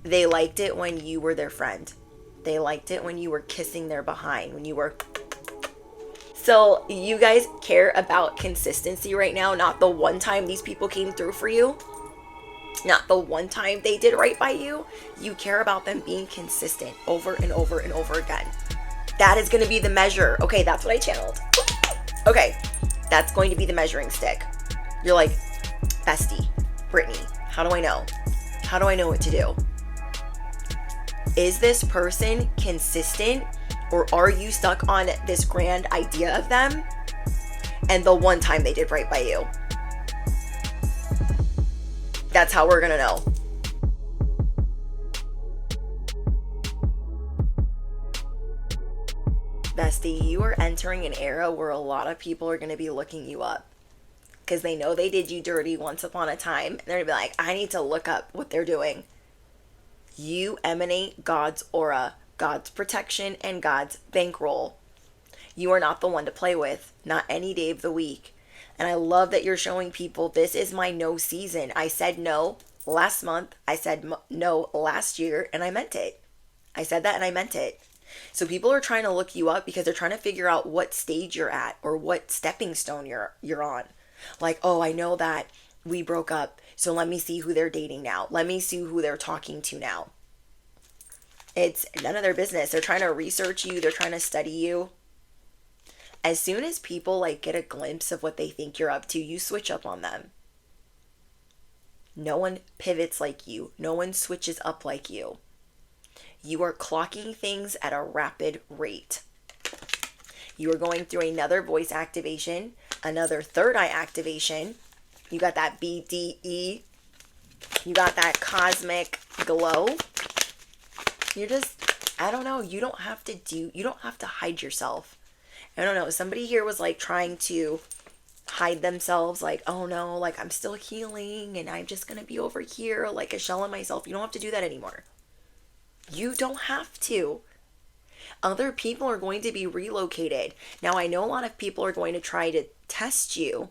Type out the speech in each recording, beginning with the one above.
They liked it when you were their friend. They liked it when you were kissing their behind, when you were. So you guys care about consistency right now, not the one time these people came through for you, not the one time they did right by you. You care about them being consistent over and over and over again. That is going to be the measure. Okay, that's what I channeled. Okay, that's going to be the measuring stick. You're like, bestie, Brittany, how do I know? How do I know what to do? Is this person consistent, or are you stuck on this grand idea of them and the one time they did right by you? That's how we're gonna know. Bestie, you are entering an era where a lot of people are gonna be looking you up because they know they did you dirty once upon a time, and they're gonna be like, I need to look up what they're doing. You emanate God's aura, God's protection, and God's bankroll. You are not the one to play with, not any day of the week. And I love that you're showing people this is my no season. I said no last month. I said no last year, and I meant it. I said that and I meant it. So people are trying to look you up because they're trying to figure out what stage you're at or what stepping stone you're on. Like, oh, I know that we broke up, so let me see who they're dating now. Let me see who they're talking to now. It's none of their business. They're trying to research you. They're trying to study you. As soon as people like get a glimpse of what they think you're up to, you switch up on them. No one pivots like you. No one switches up like you. You are clocking things at a rapid rate. You are going through another voice activation, another third eye activation. You got that BDE. You got that cosmic glow. You're just, I don't know, you don't have to hide yourself. I don't know, somebody here was like trying to hide themselves, like, oh no, like I'm still healing and I'm just gonna be over here like a shell of myself. You don't have to do that anymore. You don't have to. Other people are going to be relocated. Now, I know a lot of people are going to try to test you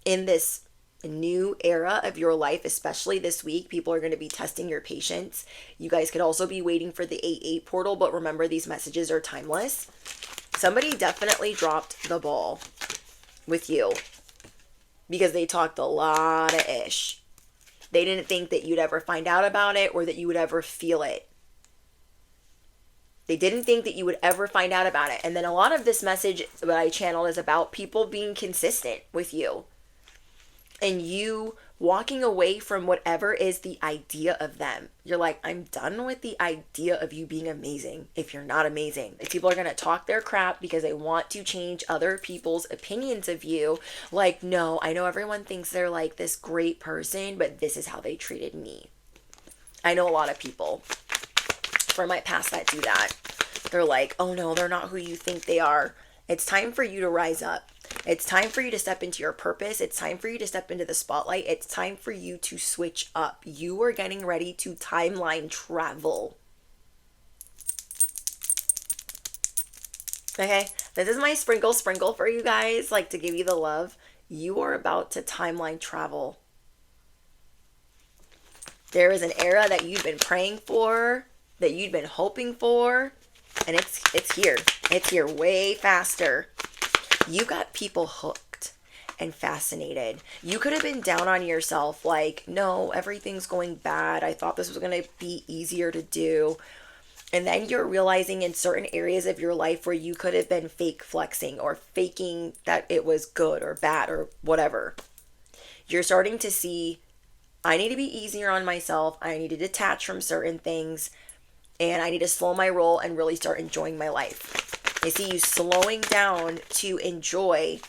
in this new era of your life, especially this week. People are going to be testing your patience. You guys could also be waiting for the 8-8 portal, but remember, these messages are timeless. Somebody definitely dropped the ball with you because they talked a lot of ish. They didn't think that you'd ever find out about it or that you would ever feel it. They didn't think that you would ever find out about it. And then a lot of this message that I channeled is about people being consistent with you. And you walking away from whatever is the idea of them. You're like, I'm done with the idea of you being amazing if you're not amazing. People are going to talk their crap because they want to change other people's opinions of you. Like, no, I know everyone thinks they're like this great person, but this is how they treated me. I know a lot of people from my past that do that. They're like, oh no, they're not who you think they are. It's time for you to rise up. It's time for you to step into your purpose. It's time for you to step into the spotlight. It's time for you to switch up. You are getting ready to timeline travel. Okay, this is my sprinkle for you guys, like to give you the love. You are about to timeline travel. There is an era that you've been praying for, that you've been hoping for, and it's here. It's here way faster. You got people hooked and fascinated. You could have been down on yourself like, no, everything's going bad. I thought this was going to be easier to do. And then you're realizing in certain areas of your life where you could have been fake flexing or faking that it was good or bad or whatever. You're starting to see, I need to be easier on myself. I need to detach from certain things. And I need to slow my roll and really start enjoying my life. I see you slowing down to enjoy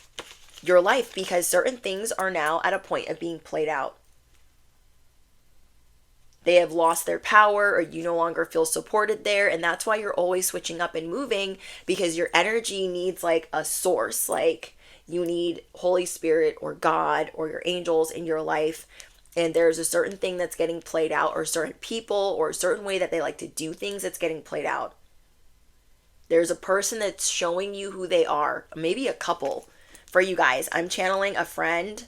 your life because certain things are now at a point of being played out. They have lost their power or you no longer feel supported there. And that's why you're always switching up and moving, because your energy needs like a source. Like you need Holy Spirit or God or your angels in your life. And there's a certain thing that's getting played out, or certain people or a certain way that they like to do things that's getting played out. There's a person that's showing you who they are. Maybe a couple. For you guys, I'm channeling a friend,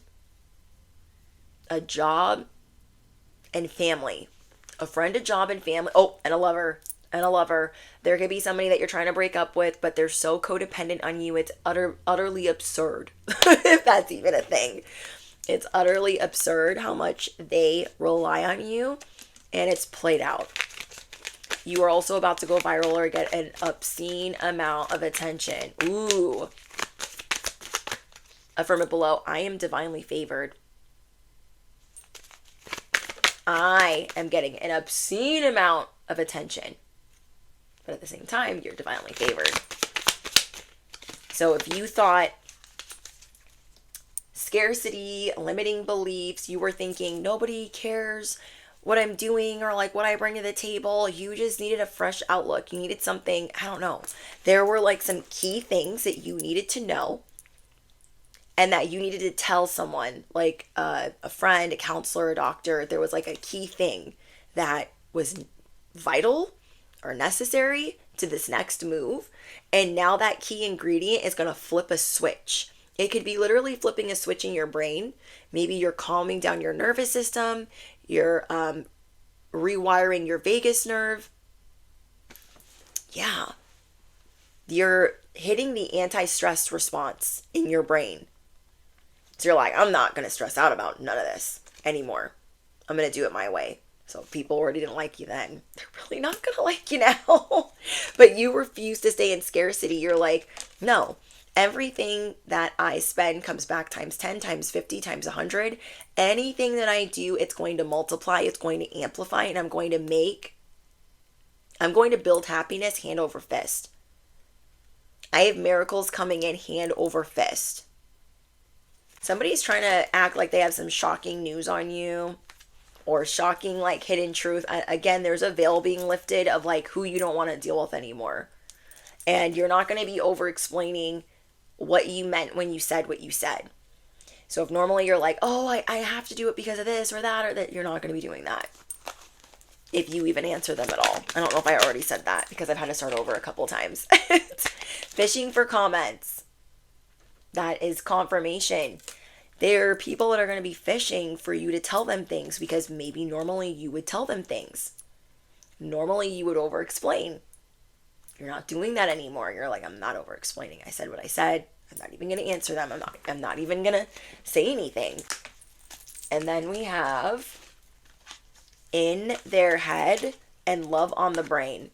a job, and family. A friend, a job, and family. Oh, and a lover. And a lover. There could be somebody that you're trying to break up with, but they're so codependent on you. It's utterly absurd. If that's even a thing. It's utterly absurd how much they rely on you, and it's played out. You are also about to go viral or get an obscene amount of attention. Ooh. Affirm it below. I am divinely favored. I am getting an obscene amount of attention. But at the same time, you're divinely favored. So if you thought scarcity, limiting beliefs, you were thinking nobody cares what I'm doing or like what I bring to the table, you just needed a fresh outlook. You needed something, I don't know. There were like some key things that you needed to know and that you needed to tell someone, like a friend, a counselor, a doctor. There was like a key thing that was vital or necessary to this next move. And now that key ingredient is going to flip a switch. It could be literally flipping a switch in your brain. Maybe you're calming down your nervous system. You're rewiring your vagus nerve. Yeah. You're hitting the anti-stress response in your brain. So you're like, I'm not going to stress out about none of this anymore. I'm going to do it my way. So if people already didn't like you then, they're really not going to like you now. But you refuse to stay in scarcity. You're like, no. Everything that I spend comes back times 10, times 50, times 100. Anything that I do, it's going to multiply, it's going to amplify, and I'm going to build happiness hand over fist. I have miracles coming in hand over fist. Somebody's trying to act like they have some shocking news on you or shocking like hidden truth. Again, there's a veil being lifted of like who you don't want to deal with anymore. And you're not going to be over explaining what you meant when you said what you said. So if normally you're like, oh, I have to do it because of this or that, you're not going to be doing that. If you even answer them at all. I don't know if I already said that because I've had to start over a couple times. Fishing for comments. That is confirmation. There are people that are going to be fishing for you to tell them things because maybe normally you would tell them things. Normally you would over explain. You're not doing that anymore. You're like, I'm not over explaining. I said what I said. I'm not even going to answer them. I'm not even going to say anything. And then we have in their head and love on the brain.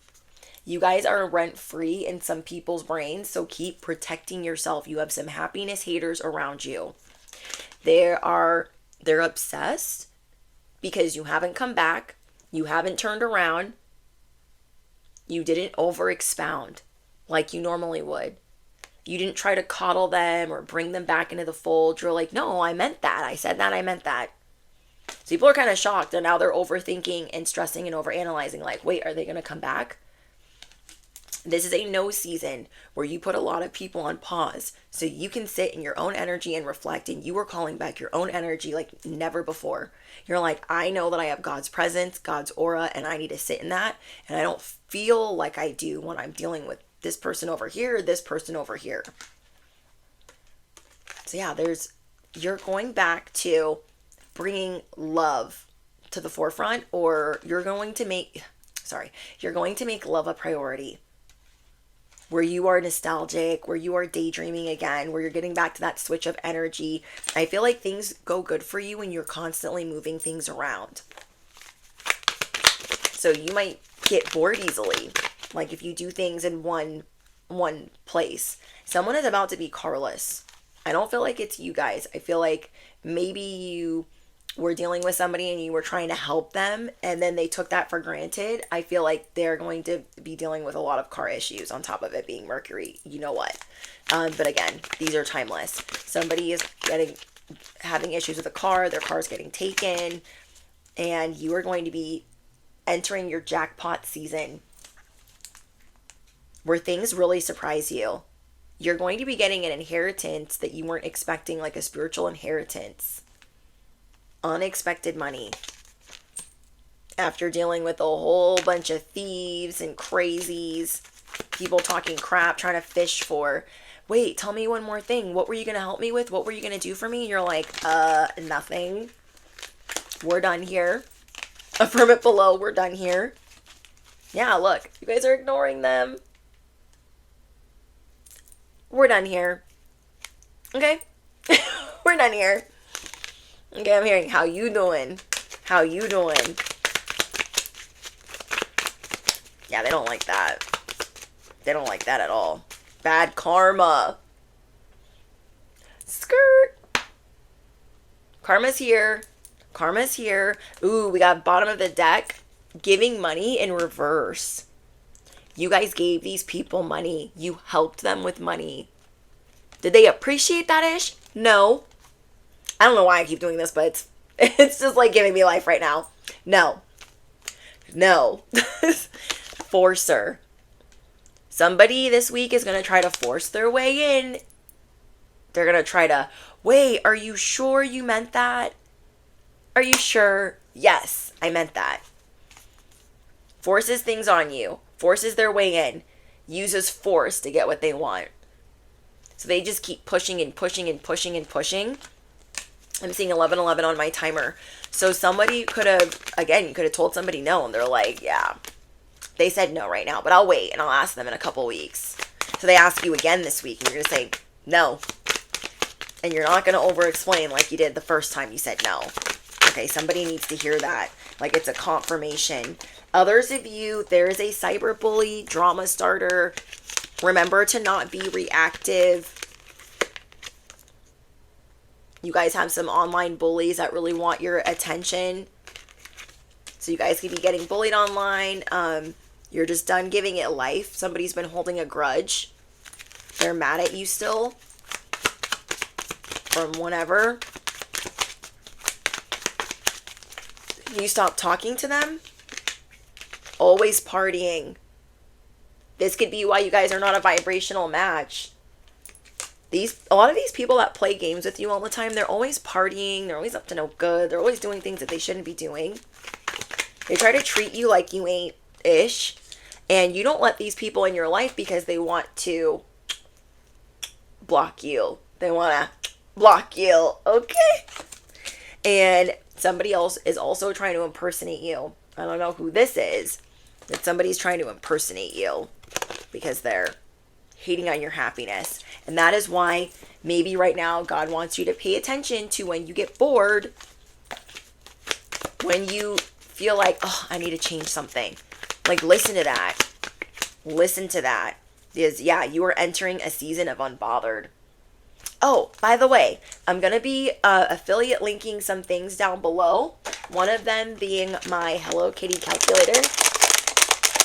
You guys are rent free in some people's brains, so keep protecting yourself. You have some happiness haters around you. They're obsessed because you haven't come back. You haven't turned around. You didn't over expound like you normally would. You didn't try to coddle them or bring them back into the fold. You're like, no, I meant that. I said that. I meant that. So people are kind of shocked. And now they're overthinking and stressing and overanalyzing. Like, wait, are they going to come back? This is a no season where you put a lot of people on pause so you can sit in your own energy and reflect, and you are calling back your own energy like never before. You're like, I know that I have God's presence, God's aura, and I need to sit in that. And I don't feel like I do when I'm dealing with this person over here, this person over here. So yeah, you're going back to bringing love to the forefront, or you're going to make love a priority. Where you are nostalgic, where you are daydreaming again, where you're getting back to that switch of energy. I feel like things go good for you when you're constantly moving things around. So you might get bored easily. Like if you do things in one place. Someone is about to be carless. I don't feel like it's you guys. I feel like maybe you were dealing with somebody and you were trying to help them and then they took that for granted. I feel like they're going to be dealing with a lot of car issues on top of it being Mercury. You know what? But again, these are timeless. Somebody is having issues with a car. Their car is getting taken. And you are going to be entering your jackpot season where things really surprise you. You're going to be getting an inheritance that you weren't expecting, like a spiritual inheritance. Unexpected money. After dealing with a whole bunch of thieves and crazies, people talking crap, trying to fish for, wait, tell me one more thing. What were you going to help me with? What were you going to do for me? You're like, nothing. We're done here. Affirm it below. We're done here. Yeah, look. You guys are ignoring them. We're done here. Okay? We're done here. Okay, I'm hearing, how you doing? How you doing? Yeah, they don't like that. They don't like that at all. Bad karma. Skirt. Karma's here. Karma's here. Ooh, we got bottom of the deck. Giving money in reverse. You guys gave these people money. You helped them with money. Did they appreciate that ish? No. I don't know why I keep doing this, but it's just like giving me life right now. No. No. Forcer. Somebody this week is going to try to force their way in. They're going to try to, wait, are you sure you meant that? Are you sure? Yes, I meant that. Forces things on you. Forces their way in. Uses force to get what they want. So they just keep pushing and pushing and pushing and pushing. I'm seeing 11:11 on my timer. So somebody could have, again, you could have told somebody no, and they're like, yeah. They said no right now, but I'll wait, and I'll ask them in a couple weeks. So they ask you again this week, and you're going to say no. And you're not going to over-explain like you did the first time you said no. Okay, somebody needs to hear that. Like it's a confirmation. Others of you, there is a cyber bully, drama starter. Remember to not be reactive. You guys have some online bullies that really want your attention. So you guys could be getting bullied online. You're just done giving it life. Somebody's been holding a grudge. They're mad at you still. From whenever. You stop talking to them. Always partying. This could be why you guys are not a vibrational match. A lot of these people that play games with you all the time, they're always partying. They're always up to no good. They're always doing things that they shouldn't be doing. They try to treat you like you ain't ish. And you don't let these people in your life because they want to block you. They want to block you. Okay? And somebody else is also trying to impersonate you. I don't know who this is, but somebody's trying to impersonate you because they're hating on your happiness. And that is why maybe right now God wants you to pay attention to when you get bored, when you feel like, oh, I need to change something. Like, listen to that. Listen to that. Because, yeah, you are entering a season of Unbothered. Oh, by the way, I'm going to be affiliate linking some things down below. One of them being my Hello Kitty calculator.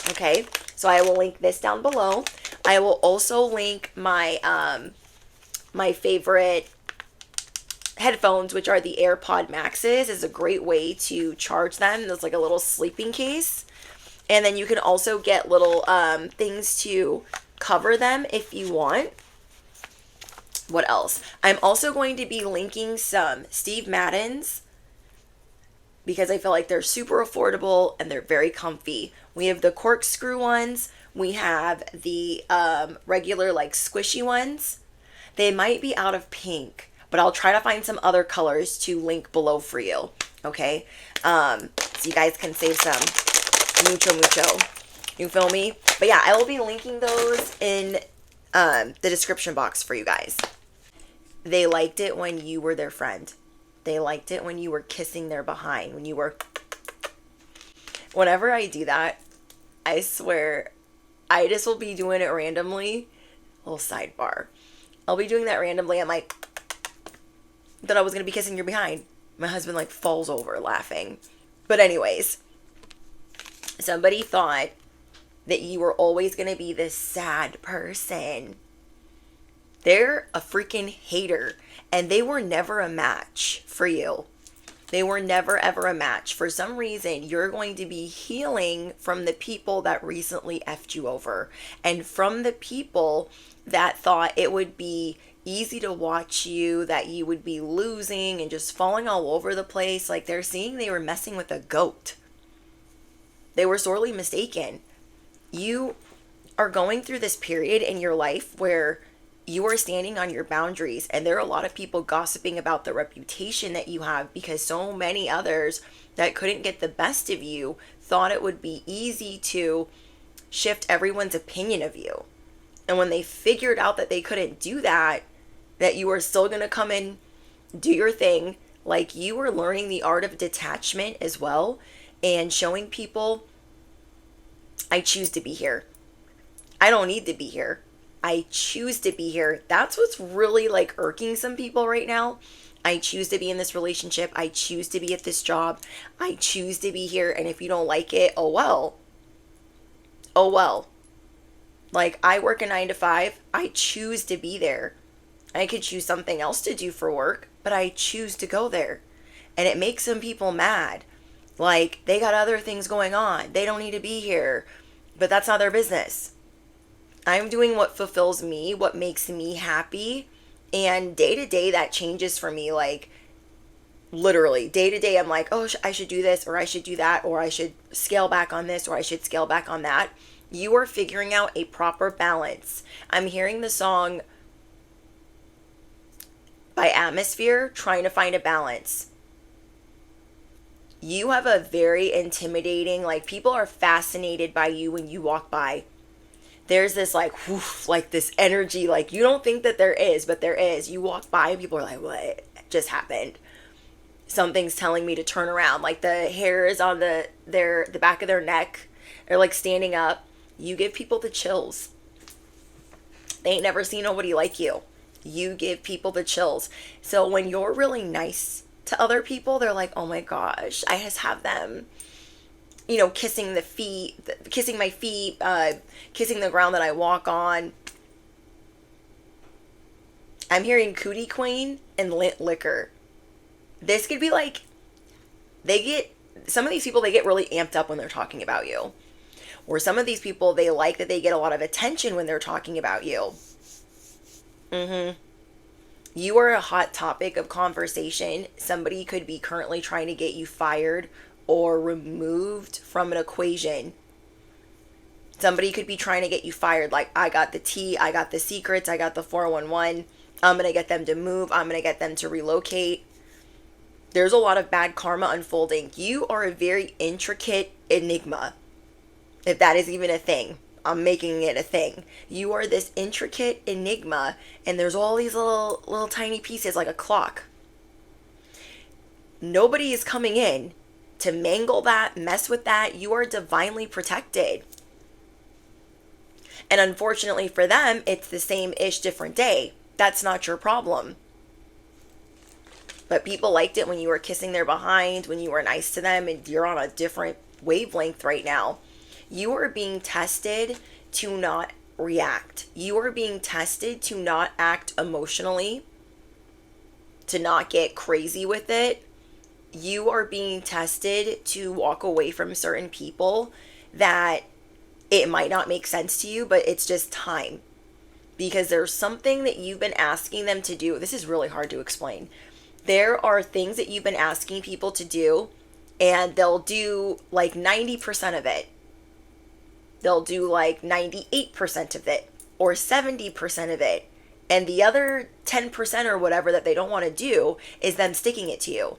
Okay, so I will link this down below. I will also link my my favorite headphones, which are the AirPod Maxes. Is a great way to charge them. There's like a little sleeping case. And then you can also get little things to cover them if you want. What else? I'm also going to be linking some Steve Madden's because I feel like they're super affordable and they're very comfy. We have the corkscrew ones. We have the regular like squishy ones. They might be out of pink, but I'll try to find some other colors to link below for you. Okay? So you guys can save some mucho. You feel me? But yeah, I will be linking those in the description box for you guys. They liked it when you were their friend. They liked it when you were kissing their behind, when you were... Whenever I do that, I swear, I just will be doing it randomly. Little sidebar. I'll be doing that randomly. I'm like, that I was going to be kissing your behind. My husband like falls over laughing. But anyways, somebody thought that you were always going to be this sad person. They're a freaking hater, and they were never a match for you. They were never ever a match. For some reason, you're going to be healing from the people that recently effed you over, and from the people that thought it would be easy to watch you, that you would be losing and just falling all over the place. Like, they're seeing they were messing with a goat. They were sorely mistaken. You are going through this period in your life where You are standing on your boundaries, and there are a lot of people gossiping about the reputation that you have because so many others that couldn't get the best of you thought it would be easy to shift everyone's opinion of you. And when they figured out that they couldn't do that, that you were still going to come in, do your thing, like you were learning the art of detachment as well, and showing people, I choose to be here. I don't need to be here. I choose to be here. That's what's really like irking some people right now. I choose to be in this relationship. I choose to be at this job. I choose to be here. And if you don't like it, oh well. Oh well. Like, I work a 9 to 5. I choose to be there. I could choose something else to do for work, but I choose to go there. And it makes some people mad. Like, they got other things going on. They don't need to be here. But that's not their business. I'm doing what fulfills me, what makes me happy. And day to day, that changes for me. Like, literally, day to day, I'm like, oh, I should do this, or I should do that, or I should scale back on this, or I should scale back on that. You are figuring out a proper balance. I'm hearing the song by Atmosphere, Trying to Find a Balance. You have a very intimidating, like, people are fascinated by you when you walk by. There's this like, whoof, like this energy, like you don't think that there is, but there is. You walk by and people are like, what just happened? Something's telling me to turn around. Like the hairs on the back of their neck are like standing up. You give people the chills. They ain't never seen nobody like you. You give people the chills. So when you're really nice to other people, they're like, oh my gosh, I just have them, you know, kissing the feet, kissing my feet, kissing the ground that I walk on. I'm hearing Cootie Queen and Lint Liquor. This could be like, some of these people, they get really amped up when they're talking about you. Or some of these people, they like that they get a lot of attention when they're talking about you. You are a hot topic of conversation. Somebody could be currently trying to get you fired or removed from an equation. Somebody could be trying to get you fired. Like, I got the tea, I got the secrets, I got the 411. I'm going to get them to move. I'm going to get them to relocate. There's a lot of bad karma unfolding. You are a very intricate enigma. If that is even a thing. I'm making it a thing. You are this intricate enigma, and there's all these little tiny pieces like a clock. Nobody is coming in to mangle that, mess with that. You are divinely protected. And unfortunately for them, it's the same-ish, different day. That's not your problem. But people liked it when you were kissing their behind, when you were nice to them, and you're on a different wavelength right now. You are being tested to not react. You are being tested to not act emotionally, to not get crazy with it. You are being tested to walk away from certain people that it might not make sense to you, but it's just time. Because there's something that you've been asking them to do. This is really hard to explain. There are things that you've been asking people to do, and they'll do like 90% of it. They'll do like 98% of it or 70% of it. And the other 10% or whatever that they don't want to do is them sticking it to you.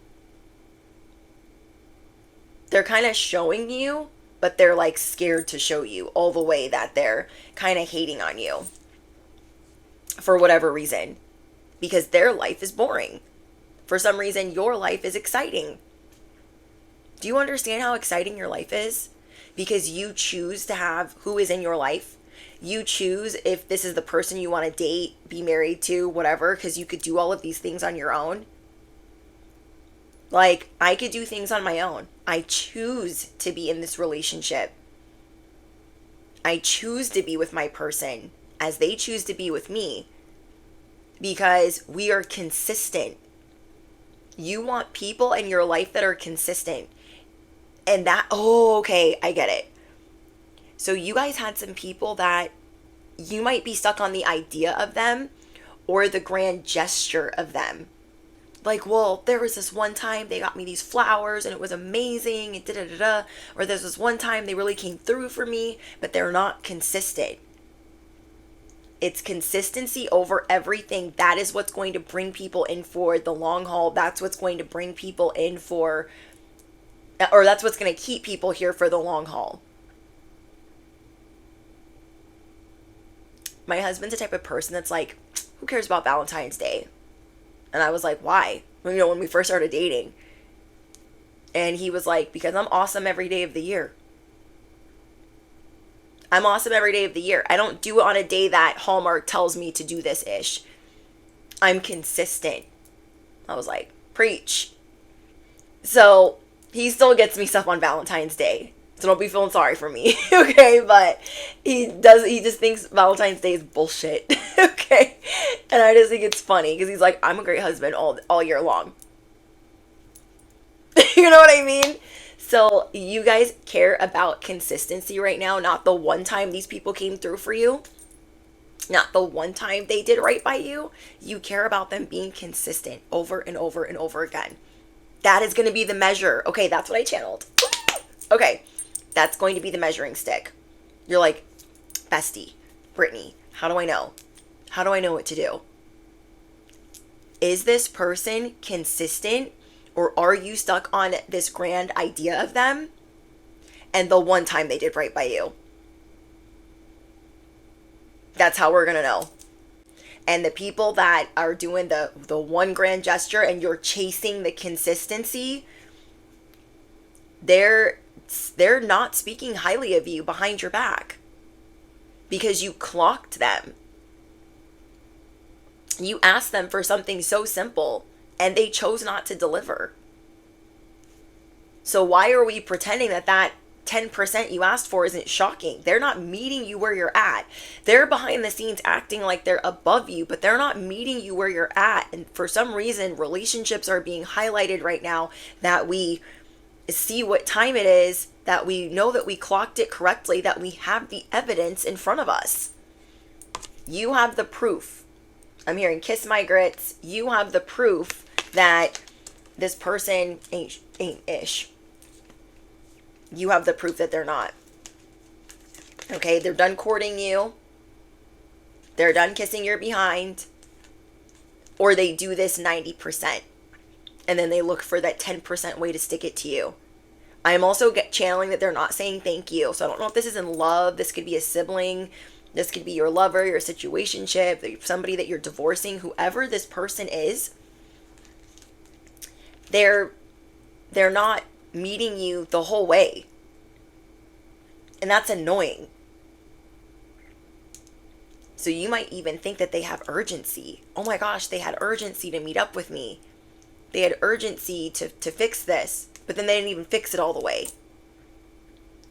They're kind of showing you, but they're like scared to show you all the way that they're kind of hating on you for whatever reason, because their life is boring. For some reason, your life is exciting. Do you understand how exciting your life is? Because you choose to have who is in your life. You choose if this is the person you want to date, be married to, whatever, because you could do all of these things on your own. Like, I could do things on my own. I choose to be in this relationship. I choose to be with my person as they choose to be with me, because we are consistent. You want people in your life that are consistent. And that, oh, okay, I get it. So you guys had some people that you might be stuck on the idea of them or the grand gesture of them. Like, well, there was this one time they got me these flowers and it was amazing and da-da-da-da. Or there's this one time they really came through for me, but they're not consistent. It's consistency over everything. That is what's going to bring people in for the long haul. That's what's going to bring people in for, or that's what's going to keep people here for the long haul. My husband's the type of person that's like, who cares about Valentine's Day? And I was like, why? When we first started dating. And he was like, because I'm awesome every day of the year. I'm awesome every day of the year. I don't do it on a day that Hallmark tells me to do this ish. I'm consistent. I was like, preach. So he still gets me stuff on Valentine's Day. So don't be feeling sorry for me, okay? But he just thinks Valentine's Day is bullshit, okay? And I just think it's funny because he's like, I'm a great husband all year long. You know what I mean? So you guys care about consistency right now, not the one time these people came through for you, not the one time they did right by you. You care about them being consistent over and over and over again. That is going to be the measure. Okay, that's what I channeled. Okay, that's going to be the measuring stick. You're like, bestie, Brittany, how do I know? How do I know what to do? Is this person consistent? Or are you stuck on this grand idea of them and the one time they did right by you? That's how we're going to know. And the people that are doing the one grand gesture and you're chasing the consistency, they're not speaking highly of you behind your back because you clocked them. You asked them for something so simple and they chose not to deliver. So why are we pretending that 10% you asked for isn't shocking? They're not meeting you where you're at. They're behind the scenes acting like they're above you, but they're not meeting you where you're at. And for some reason, relationships are being highlighted right now that we see what time it is, that we know that we clocked it correctly, that we have the evidence in front of us. You have the proof. I'm hearing kiss my grits. You have the proof that this person ain't ish. You have the proof that they're not. Okay, they're done courting you. They're done kissing your behind. Or they do this 90%. And then they look for that 10% way to stick it to you. I am also channeling that they're not saying thank you. So I don't know if this is in love. This could be a sibling. This could be your lover, your situationship, somebody that you're divorcing, whoever this person is. They're not meeting you the whole way. And that's annoying. So you might even think that they have urgency. Oh my gosh, they had urgency to meet up with me. They had urgency to fix this, but then they didn't even fix it all the way.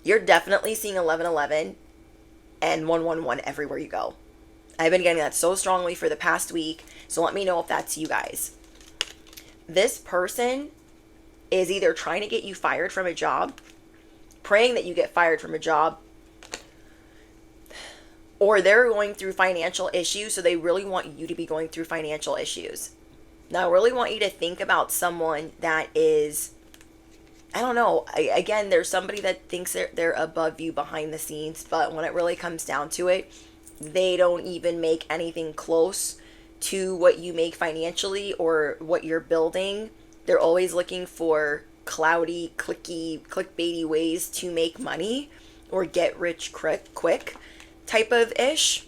You're definitely seeing 1111 and 111 everywhere you go. I've been getting that so strongly for the past week, so let me know if that's you guys. This person is either trying to get you fired from a job, praying that you get fired from a job, or they're going through financial issues, so they really want you to be going through financial issues. Now, I really want you to think about someone that is, I don't know, again, there's somebody that thinks they're above you behind the scenes, but when it really comes down to it, they don't even make anything close to what you make financially or what you're building. They're always looking for cloudy, clickbaity ways to make money or get rich quick type of ish.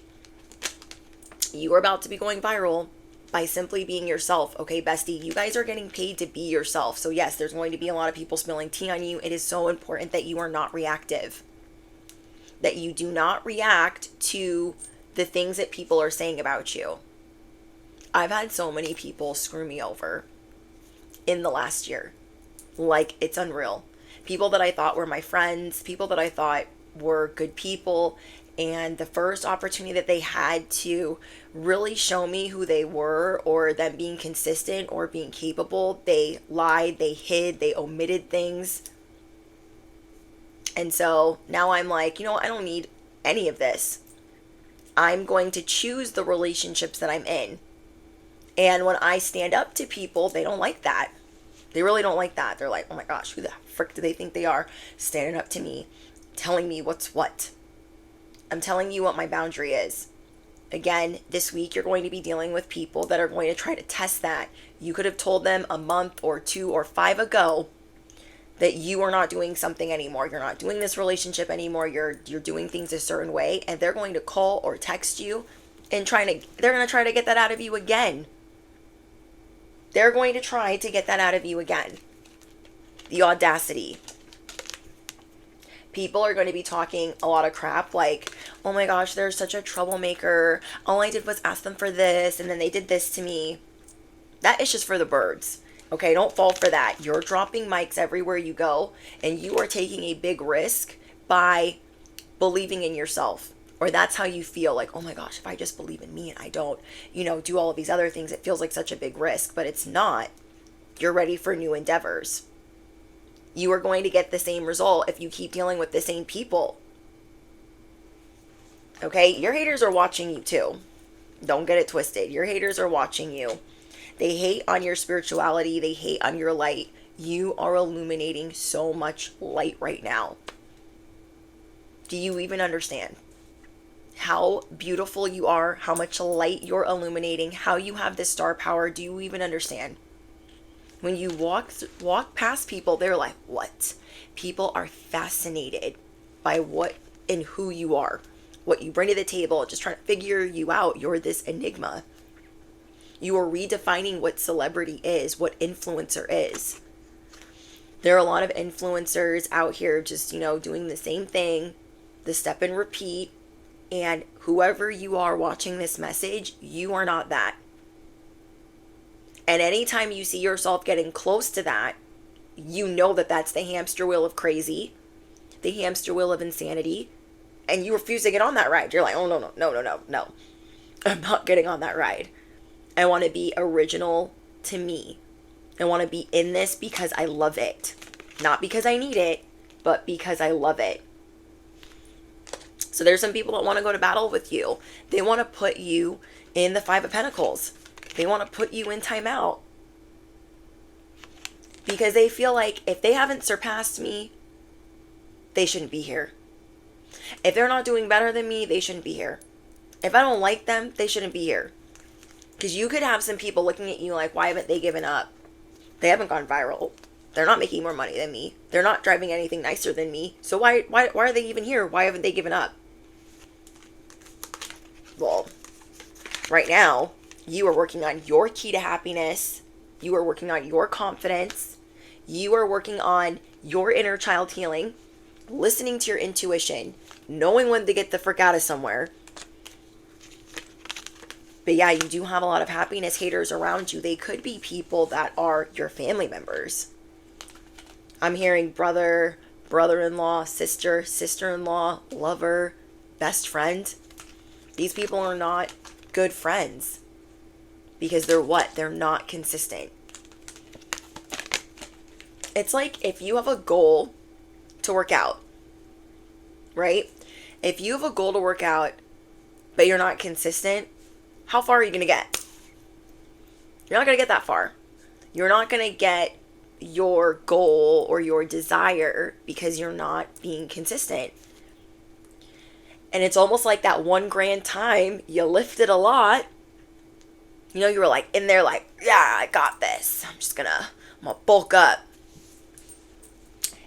You are about to be going viral by simply being yourself. Okay, bestie, you guys are getting paid to be yourself. So yes, there's going to be a lot of people spilling tea on you. It is so important that you are not reactive. That you do not react to the things that people are saying about you. I've had so many people screw me over in the last year. Like, it's unreal. People that I thought were my friends, people that I thought were good people, and the first opportunity that they had to really show me who they were or them being consistent or being capable, they lied, they hid, they omitted things. And so now I'm like, you know what? I don't need any of this. I'm going to choose the relationships that I'm in. And when I stand up to people, they don't like that. They really don't like that. They're like, oh my gosh, who the frick do they think they are standing up to me, telling me what's what? I'm telling you what my boundary is. Again, this week you're going to be dealing with people that are going to try to test that. You could have told them a month or 2 or 5 ago that you are not doing something anymore. You're not doing this relationship anymore. You're doing things a certain way, and they're going to call or text you and they're going to try to get that out of you again. They're going to try to get that out of you again. The audacity. People are going to be talking a lot of crap like, oh my gosh, they're such a troublemaker. All I did was ask them for this, and then they did this to me. That is just for the birds. Okay, don't fall for that. You're dropping mics everywhere you go, and you are taking a big risk by believing in yourself. Or that's how you feel, like, oh my gosh, if I just believe in me and I don't, do all of these other things, it feels like such a big risk, but it's not. You're ready for new endeavors. You are going to get the same result if you keep dealing with the same people. Okay, your haters are watching you too. Don't get it twisted. Your haters are watching you. They hate on your spirituality. They hate on your light. You are illuminating so much light right now. Do you even understand how beautiful you are, how much light you're illuminating, how you have this star power? Do you even understand? When you walk past people, they're like, what? People are fascinated by what and who you are, what you bring to the table, just trying to figure you out. You're this enigma. You are redefining what celebrity is, what influencer is. There are a lot of influencers out here just, doing the same thing, the step and repeat. And whoever you are watching this message, you are not that. And anytime you see yourself getting close to that, you know that that's the hamster wheel of crazy, the hamster wheel of insanity, and you refuse to get on that ride. You're like, oh, no. I'm not getting on that ride. I want to be original to me. I want to be in this because I love it. Not because I need it, but because I love it. So there's some people that want to go to battle with you. They want to put you in the 5 of Pentacles. They want to put you in timeout. Because they feel like if they haven't surpassed me, they shouldn't be here. If they're not doing better than me, they shouldn't be here. If I don't like them, they shouldn't be here. Because you could have some people looking at you like, why haven't they given up? They haven't gone viral. They're not making more money than me. They're not driving anything nicer than me. So why are they even here? Why haven't they given up? Well, right now, you are working on your key to happiness. You are working on your confidence. You are working on your inner child healing, listening to your intuition, knowing when to get the frick out of somewhere. But yeah, you do have a lot of happiness haters around you. They could be people that are your family members. I'm hearing brother, brother-in-law, sister, sister-in-law, lover, best friend. These people are not good friends. Because they're what? They're not consistent. It's like if you have a goal to work out, right? If you have a goal to work out, but you're not consistent, how far are you going to get? You're not going to get that far. You're not going to get your goal or your desire because you're not being consistent. And it's almost like that one grand time you lifted a lot. You were like in there like, yeah, I got this. I'm gonna bulk up.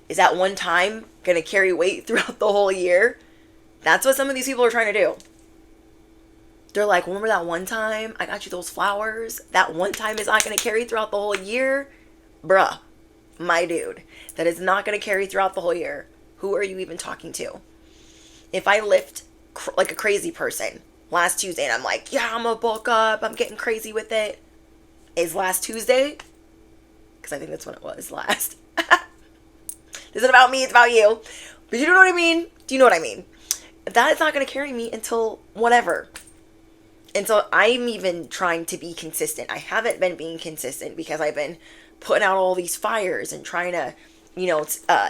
Is that one time gonna carry weight throughout the whole year? That's what some of these people are trying to do. They're like, remember that one time I got you those flowers? That one time is not gonna carry throughout the whole year? Bruh, my dude, that is not gonna carry throughout the whole year. Who are you even talking to? If I lift like a crazy person last Tuesday and I'm like, yeah, I'm gonna bulk up, I'm getting crazy with it. Is last Tuesday? Because I think that's when it was last. This isn't about me, it's about you. But you know what I mean? Do you know what I mean? That is not going to carry me until whatever. And so I'm even trying to be consistent. I haven't been being consistent because I've been putting out all these fires and trying to,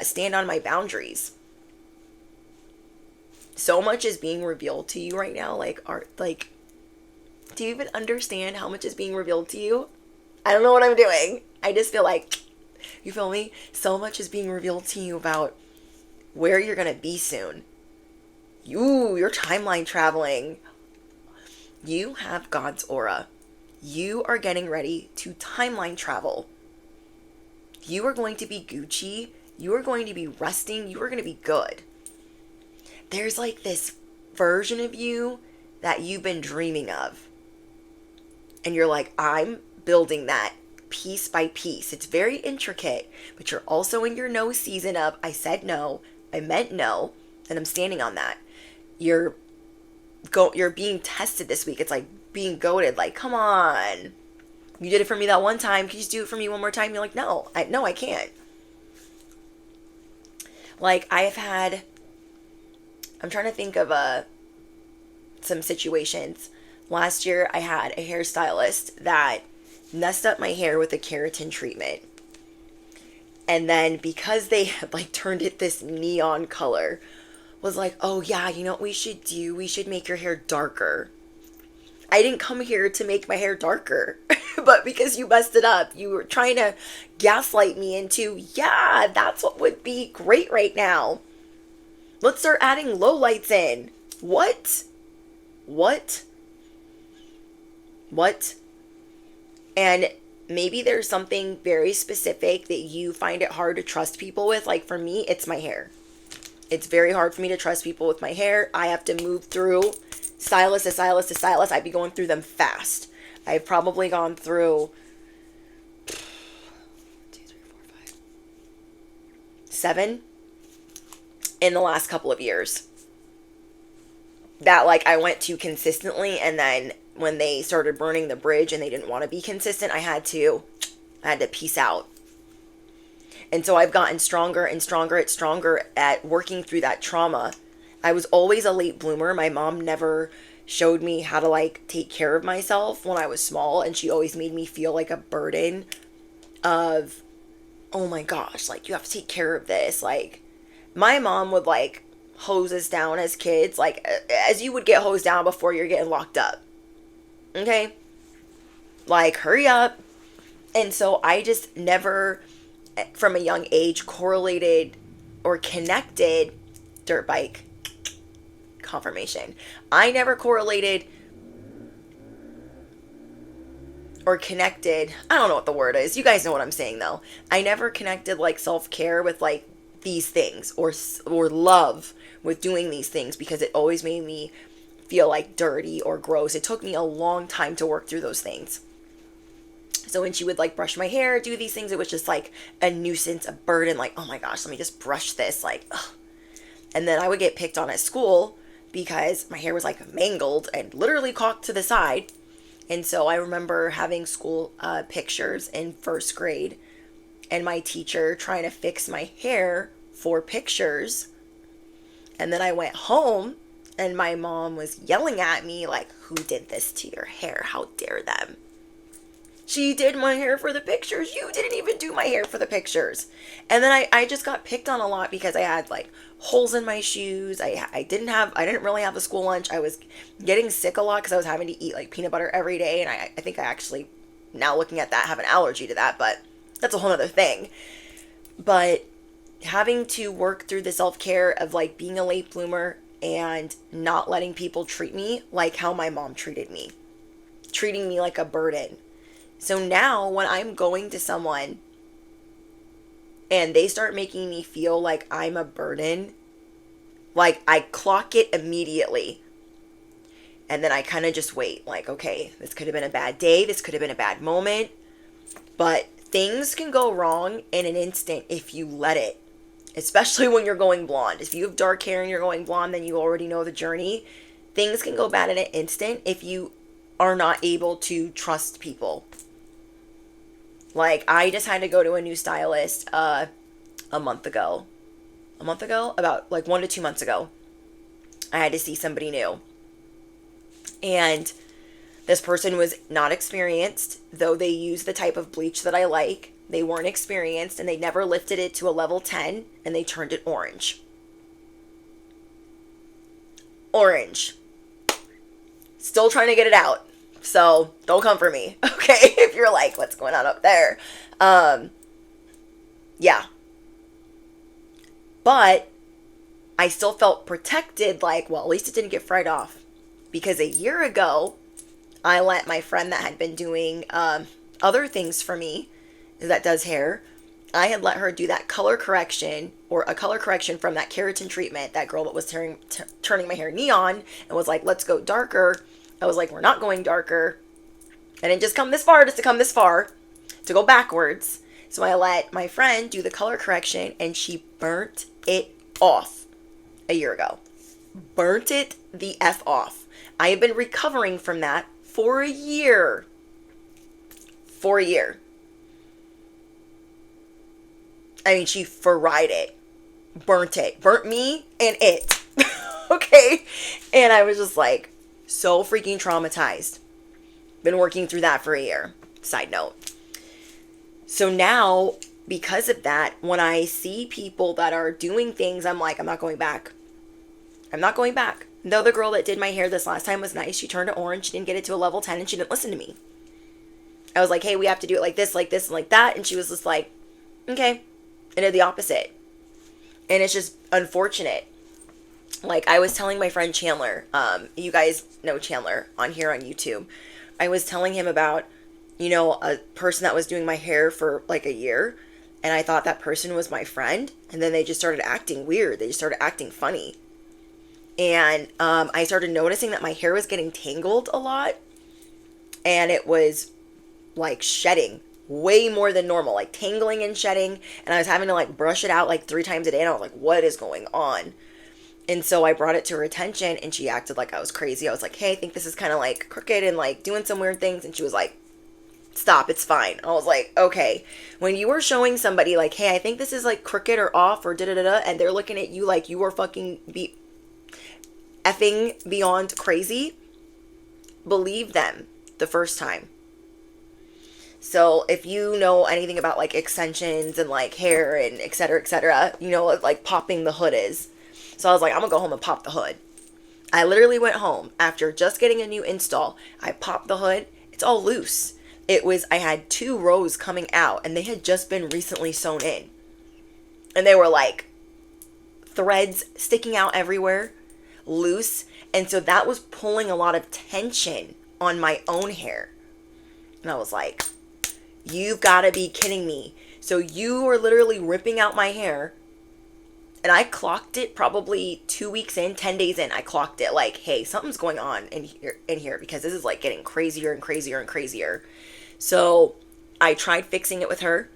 stand on my boundaries. So much is being revealed to you right now. Do you even understand how much is being revealed to you? I don't know what I'm doing. I just feel like, you feel me? So much is being revealed to you about where you're going to be soon. You're timeline traveling. You have God's aura. You are getting ready to timeline travel. You are going to be Gucci. You are going to be resting. You are going to be good. There's like this version of you that you've been dreaming of. And you're like, I'm building that piece by piece. It's very intricate, but you're also in your no season of, I said no, I meant no, and I'm standing on that. You're being tested this week. It's like being goaded, like, come on. You did it for me that one time. Can you just do it for me one more time? You're like, no, I can't. Like, I'm trying to think of some situations. Last year, I had a hairstylist that messed up my hair with a keratin treatment. And then because they had like turned it this neon color, was like, oh yeah, you know what we should do? We should make your hair darker. I didn't come here to make my hair darker. But because you messed it up, you were trying to gaslight me into, yeah, that's what would be great right now. Let's start adding low lights in. What? And maybe there's something very specific that you find it hard to trust people with. Like for me, it's my hair. It's very hard for me to trust people with my hair. I have to move through stylist to stylist to stylist. I'd be going through them fast. I've probably gone through 1, 2, 3, 4, 5, 7 in the last couple of years. That like I went to consistently, and then when they started burning the bridge and they didn't want to be consistent, I had to peace out. And so I've gotten stronger and stronger at working through that trauma. I was always a late bloomer. My mom never showed me how to like take care of myself when I was small, and she always made me feel like a burden of, oh my gosh, like you have to take care of this. Like my mom would like hose us down as kids, like as you would get hosed down before you're getting locked up. Okay? Like hurry up. And so I just never from a young age correlated or connected dirt bike confirmation. I never correlated or connected, I don't know what the word is. You guys know what I'm saying though. I never connected like self-care with like these things or love with doing these things, because it always made me feel like dirty or gross. It took me a long time to work through those things. So when she would like brush my hair, do these things, it was just like a nuisance, a burden, like, oh my gosh, let me just brush this, like, ugh. And then I would get picked on at school because my hair was like mangled and literally cocked to the side. And so I remember having school pictures in first grade and my teacher trying to fix my hair for pictures. And then I went home and my mom was yelling at me like, who did this to your hair? How dare them? She did my hair for the pictures. You didn't even do my hair for the pictures. And then I just got picked on a lot because I had like holes in my shoes. I didn't really have a school lunch. I was getting sick a lot because I was having to eat like peanut butter every day. And I think I actually, now looking at that, have an allergy to that, but that's a whole other thing. But having to work through the self-care of like being a late bloomer and not letting people treat me like how my mom treated me, treating me like a burden. So now when I'm going to someone and they start making me feel like I'm a burden, like I clock it immediately. And then I kind of just wait, like, okay, this could have been a bad day. This could have been a bad moment. But things can go wrong in an instant if you let it, especially when you're going blonde. If you have dark hair and you're going blonde, then you already know the journey. Things can go bad in an instant if you are not able to trust people. Like, I just had to go to a new stylist a month ago. About like 1 to 2 months ago. I had to see somebody new. And this person was not experienced, though they used the type of bleach that I like. They weren't experienced, and they never lifted it to a level 10, and they turned it orange. Orange. Still trying to get it out. So don't come for me, okay? If you're like, what's going on up there? Yeah. But I still felt protected, like, well, at least it didn't get fried off. Because a year ago, I let my friend that had been doing other things for me, that does hair, I had let her do that color correction, or a color correction from that keratin treatment, that girl that was turning my hair neon and was like, let's go darker. I was like, we're not going darker. I didn't just come this far just to come this far, to go backwards. So I let my friend do the color correction, and she burnt it off a year ago. Burnt it the F off. I have been recovering from that for a year. For a year. I mean, she fried it. Burnt it. Burnt me and it. Okay? And I was just like, so freaking traumatized. Been working through that for a year. Side note. So now, because of that, when I see people that are doing things, I'm like, I'm not going back. I'm not going back. Though the girl that did my hair this last time was nice. She turned it orange. She didn't get it to a level 10, and she didn't listen to me. I was like, hey, we have to do it like this, and like that. And she was just like, okay. And did the opposite. And it's just unfortunate. Like, I was telling my friend Chandler, you guys know Chandler on here on YouTube. I was telling him about, a person that was doing my hair for like a year, and I thought that person was my friend, and then they just started acting weird. They just started acting funny. And I started noticing that my hair was getting tangled a lot, and it was like shedding way more than normal, like tangling and shedding, and I was having to like brush it out like 3 times a day, and I was like, what is going on? And so I brought it to her attention, and she acted like I was crazy. I was like, hey, I think this is kind of like crooked and like doing some weird things. And she was like, stop, it's fine. I was like, okay. When you are showing somebody like, hey, I think this is like crooked or off or da-da-da-da, and they're looking at you like you are fucking effing beyond crazy, believe them the first time. So if you know anything about like extensions and like hair and et cetera, you know what like popping the hood is. So I was like, I'm gonna go home and pop the hood. I literally went home after just getting a new install. I popped the hood. It's all loose. I had 2 rows coming out, and they had just been recently sewn in. And they were like threads sticking out everywhere, loose. And so that was pulling a lot of tension on my own hair. And I was like, you've got to be kidding me. So you are literally ripping out my hair. And I clocked it probably 2 weeks in, 10 days in. I clocked it like, hey, something's going on in here because this is like getting crazier and crazier and crazier. So I tried fixing it with her,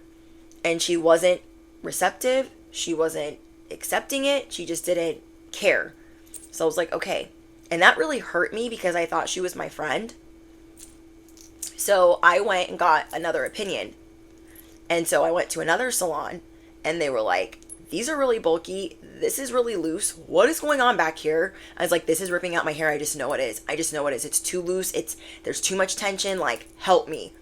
and she wasn't receptive. She wasn't accepting it. She just didn't care. So I was like, okay. And that really hurt me because I thought she was my friend. So I went and got another opinion. And so I went to another salon, and they were like, these are really bulky. This is really loose. What is going on back here? I was like, this is ripping out my hair. I just know it is. It's too loose. There's too much tension. Like, help me.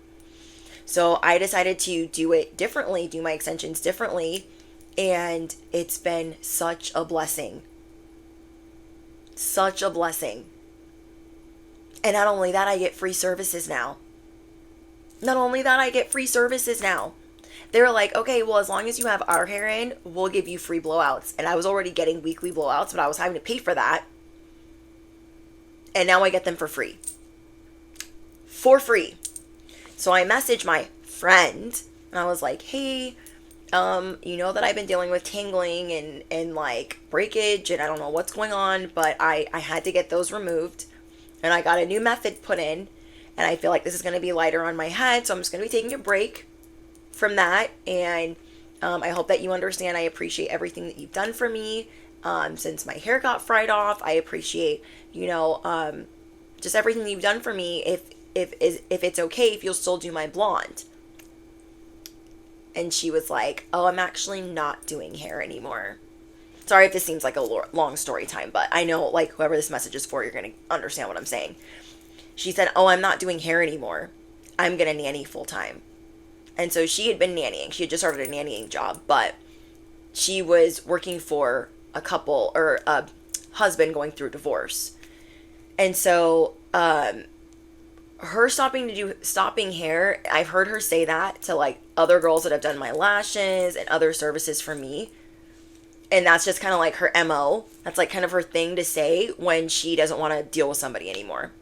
So I decided to do it differently, do my extensions differently. And it's been such a blessing. Such a blessing. And not only that, I get free services now. They were like, okay, well, as long as you have our hair in, we'll give you free blowouts. And I was already getting weekly blowouts, but I was having to pay for that. And now I get them for free. For free. So I messaged my friend, and I was like, hey, you know that I've been dealing with tangling and like breakage, and I don't know what's going on, but I had to get those removed. And I got a new method put in, and I feel like this is going to be lighter on my head, so I'm just going to be taking a break from that. And I hope that you understand I appreciate everything that you've done for me since my hair got fried off. I appreciate, just everything that you've done for me. If it's okay if you'll still do my blonde. And she was like, oh, I'm actually not doing hair anymore. Sorry if this seems like a long story time, but I know like whoever this message is for, you're going to understand what I'm saying. She said, oh, I'm not doing hair anymore. I'm going to nanny full time. And so she had been nannying. She had just started a nannying job, but she was working for a couple or a husband going through divorce. And so her stopping hair, I've heard her say that to like other girls that have done my lashes and other services for me. And that's just kind of like her MO. That's like kind of her thing to say when she doesn't want to deal with somebody anymore.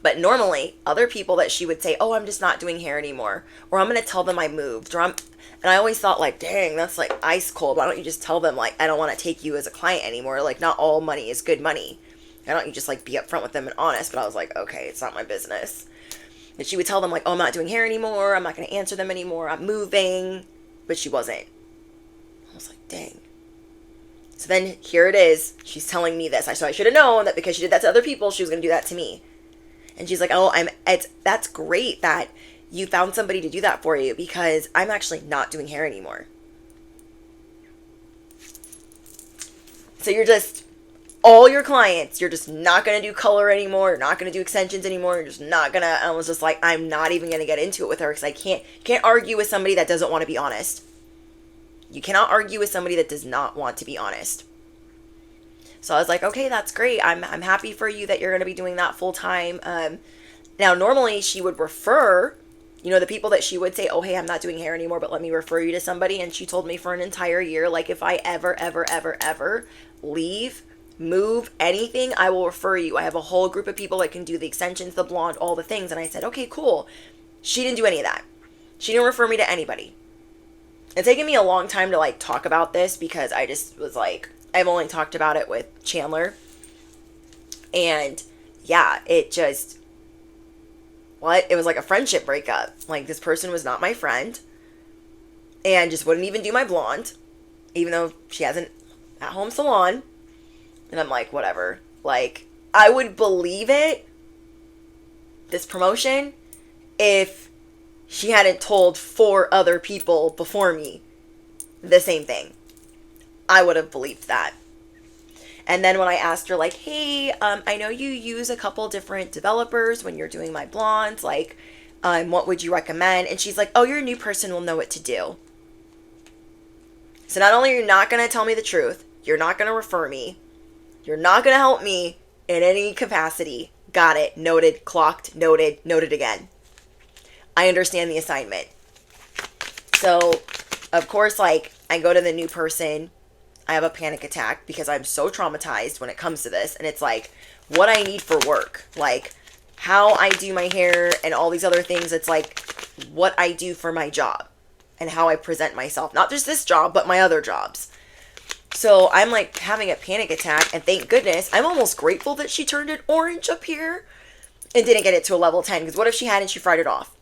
But normally, other people that she would say, oh, I'm just not doing hair anymore, or I'm going to tell them I moved, and I always thought, like, dang, that's like ice cold. Why don't you just tell them, like, I don't want to take you as a client anymore? Like, not all money is good money. Why don't you just, like, be upfront with them and honest? But I was like, okay, it's not my business. And she would tell them, like, oh, I'm not doing hair anymore. I'm not going to answer them anymore. I'm moving. But she wasn't. I was like, dang. So then here it is. She's telling me this. So I should have known that because she did that to other people, she was going to do that to me. And she's like, oh, that's great that you found somebody to do that for you, because I'm actually not doing hair anymore. So you're just, all your clients, you're just not going to do color anymore. You're not going to do extensions anymore. You're just not going to. I was just like, I'm not even going to get into it with her, because you can't argue with somebody that doesn't want to be honest. You cannot argue with somebody that does not want to be honest. So I was like, okay, that's great. I'm happy for you that you're going to be doing that full time. Now, normally she would refer, the people that she would say, oh, hey, I'm not doing hair anymore, but let me refer you to somebody. And she told me for an entire year, like, if I ever leave, move, anything, I will refer you. I have a whole group of people that can do the extensions, the blonde, all the things. And I said, okay, cool. She didn't do any of that. She didn't refer me to anybody. It's taken me a long time to, like, talk about this, because I just was like, I've only talked about it with Chandler. And yeah, it was like a friendship breakup. Like, this person was not my friend and just wouldn't even do my blonde, even though she has an at-home salon. And I'm like, whatever. Like, I would believe it, this promotion, if she hadn't told 4 other people before me the same thing. I would have believed that. And then when I asked her, like, hey, I know you use a couple different developers when you're doing my blondes, like, what would you recommend? And she's like, oh, your new person will know what to do. So not only are you not going to tell me the truth, you're not going to refer me, you're not going to help me in any capacity. Got it. Noted. Clocked. Noted. Noted again. I understand the assignment. So, of course, like, I go to the new person. I have a panic attack because I'm so traumatized when it comes to this. And it's like, what I need for work. Like, how I do my hair and all these other things. It's like, what I do for my job. And how I present myself. Not just this job, but my other jobs. So, I'm like having a panic attack. And thank goodness, I'm almost grateful that she turned it orange up here. And didn't get it to a level 10. Because what if she hadn't, she fried it off?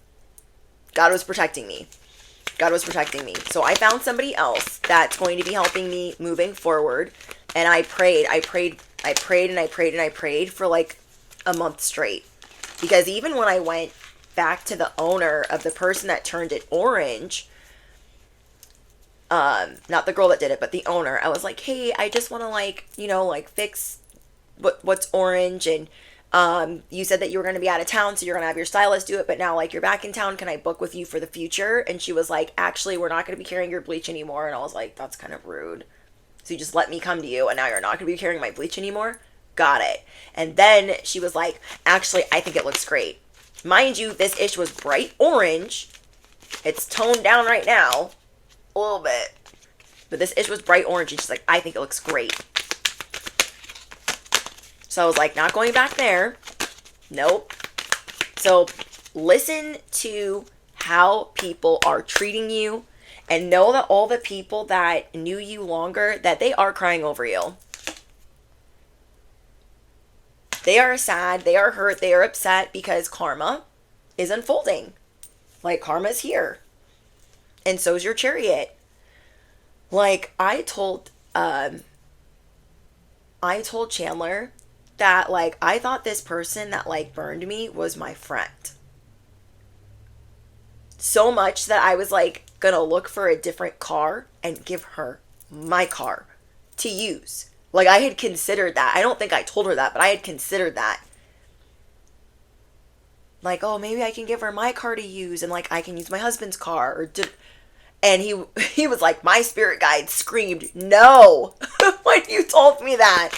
God was protecting me. God was protecting me. So I found somebody else that's going to be helping me moving forward. And I prayed for like a month straight. Because even when I went back to the owner of the person that turned it orange, not the girl that did it, but the owner, I was like, hey, I just want to like fix what's orange. And you said that you were going to be out of town, so you're going to have your stylist do it, but now, like, you're back in town. Can I book with you for the future? And she was like, actually, we're not going to be carrying your bleach anymore. And I was like, that's kind of rude. So you just let me come to you, and now you're not going to be carrying my bleach anymore? Got it. And then she was like, actually, I think it looks great. Mind you, this ish was bright orange. It's toned down right now a little bit. But this ish was bright orange, and she's like, I think it looks great. So I was like, not going back there. Nope. So listen to how people are treating you, and know that all the people that knew you longer, that they are crying over you. They are sad, they are hurt, they are upset because karma is unfolding. Like, karma's here. And so's your chariot. Like, I told Chandler that, like, I thought this person that, like, burned me was my friend. So much that I was, like, gonna look for a different car and give her my car to use. Like, I had considered that. I don't think I told her that, but I had considered that. Like, oh, maybe I can give her my car to use, and, like, I can use my husband's car. And he was like, my spirit guide screamed, no, when you told me that.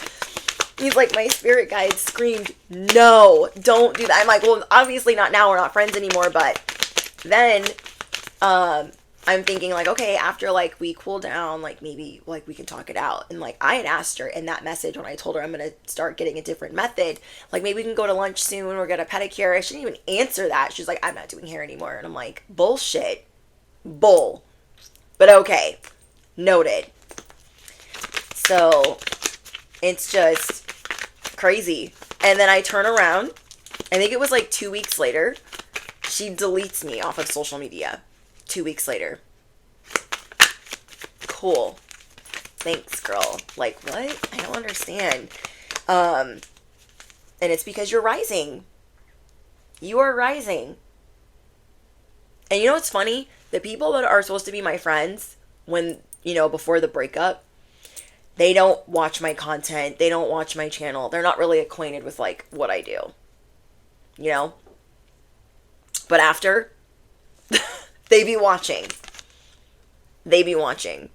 He's like, my spirit guide screamed, no, don't do that. I'm like, well, obviously not now. We're not friends anymore. But then I'm thinking like, okay, after like we cool down, like maybe like we can talk it out. And like I had asked her in that message when I told her I'm gonna start getting a different method, like maybe we can go to lunch soon or get a pedicure. She didn't even answer that. She's like, I'm not doing hair anymore. And I'm like, bullshit. Bull. But okay. Noted. So it's just crazy. And then I turn around, I think it was like 2 weeks later, she deletes me off of social media. 2 weeks later. Cool. Thanks, girl. Like, what? I don't understand. And it's because you're rising. You are rising. And you know what's funny? The people that are supposed to be my friends when, before the breakup, they don't watch my content. They don't watch my channel. They're not really acquainted with, like, what I do. But after, they be watching. They be watching.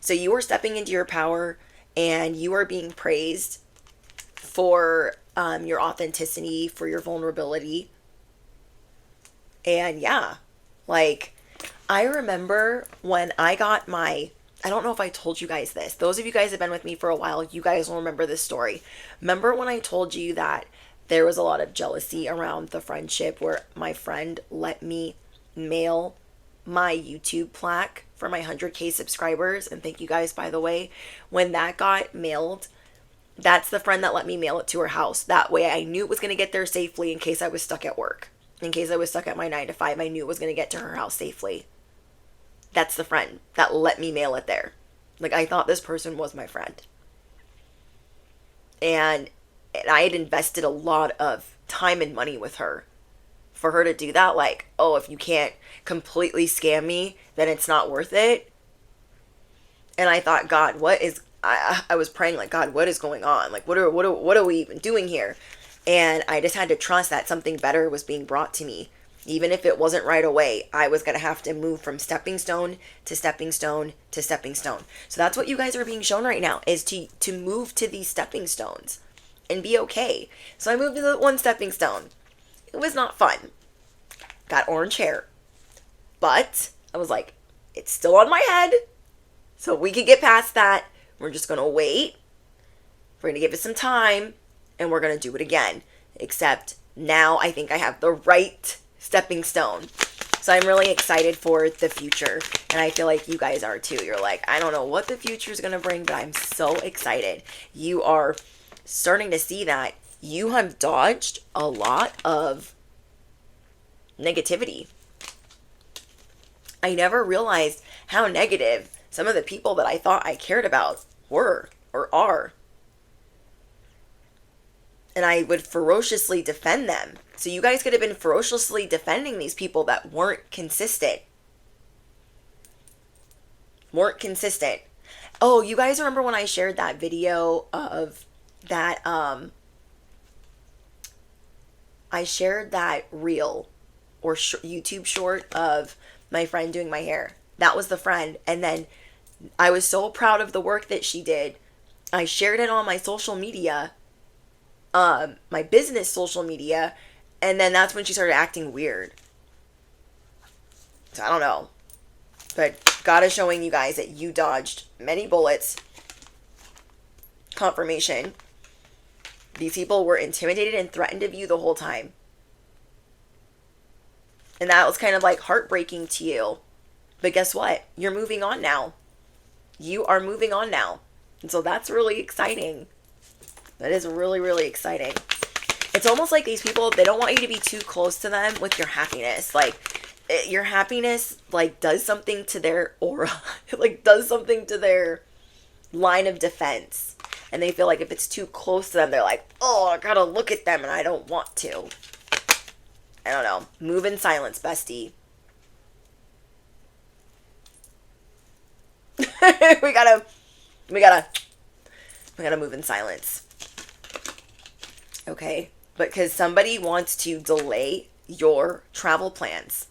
So you are stepping into your power and you are being praised for your authenticity, for your vulnerability. And yeah, like I remember when I got I don't know if I told you guys this. Those of you guys that have been with me for a while, you guys will remember this story. Remember when I told you that there was a lot of jealousy around the friendship where my friend let me mail my YouTube plaque for my 100K subscribers? And thank you guys, by the way. When that got mailed, that's the friend that let me mail it to her house. That way I knew it was going to get there safely in case I was stuck at work. In case I was stuck at my 9 to 5, I knew it was going to get to her house safely. That's the friend that let me mail it there. Like, I thought this person was my friend. And I had invested a lot of time and money with her. For her to do that, like, oh, if you can't completely scam me, then it's not worth it. And I thought, God, what is... I was praying, like, God, what is going on? Like, what are we even doing here? And I just had to trust that something better was being brought to me. Even if it wasn't right away, I was going to have to move from stepping stone to stepping stone to stepping stone. So that's what you guys are being shown right now, is to move to these stepping stones and be okay. So I moved to the one stepping stone. It was not fun. Got orange hair. But I was like, it's still on my head. So we can get past that. We're just going to wait. We're going to give it some time. And we're going to do it again. Except now I think I have the right stepping stone. So I'm really excited for the future. And I feel like you guys are too. You're like, I don't know what the future is going to bring, but I'm so excited. You are starting to see that you have dodged a lot of negativity. I never realized how negative some of the people that I thought I cared about were or are. And I would ferociously defend them. So you guys could have been ferociously defending these people that weren't consistent. Oh, you guys remember when I shared that video of that, I shared that reel or YouTube short of my friend doing my hair. That was the friend. And then I was so proud of the work that she did. I shared it on my social media, my business social media, and then that's when she started acting weird. So I don't know. But God is showing you guys that you dodged many bullets. Confirmation. These people were intimidated and threatened of you the whole time. And that was kind of like heartbreaking to you. But guess what? You're moving on now. You are moving on now. And so that's really exciting. That is really, really exciting. It's almost like these people, they don't want you to be too close to them with your happiness. Like, your happiness, like, does something to their aura. It, like, does something to their line of defense. And they feel like if it's too close to them, they're like, oh, I gotta look at them and I don't want to. I don't know. Move in silence, bestie. we gotta move in silence. Okay? Because somebody wants to delay your travel plans.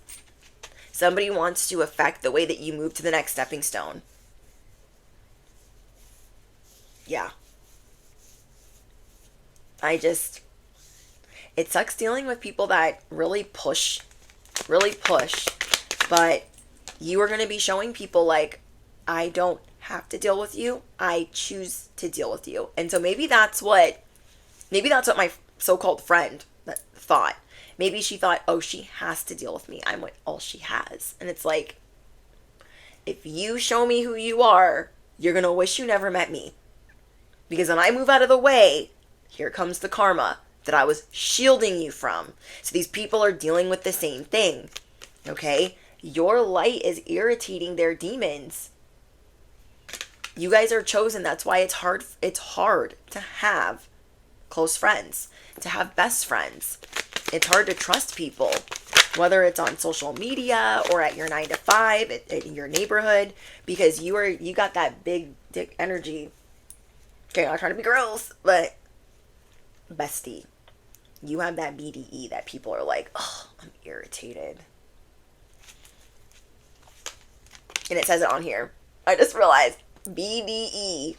Somebody wants to affect the way that you move to the next stepping stone. Yeah. It sucks dealing with people that really push, but You are going to be showing people like, I don't have to deal with you. I choose to deal with you. And so maybe that's what my so-called friend thought. Maybe she thought, oh, she has to deal with me. I'm what all she has. And it's like, if you show me who you are, you're going to wish you never met me. Because when I move out of the way, here comes the karma that I was shielding you from. So these people are dealing with the same thing. Okay? Your light is irritating their demons. You guys are chosen. That's why it's hard to have close friends, to have best friends. It's hard to trust people, whether it's on social media or at your 9 to 5, in your neighborhood, because you got that big dick energy. Okay, I'm not trying to be gross, but bestie, you have that BDE that people are like, oh, I'm irritated. And it says it on here. I just realized, BDE.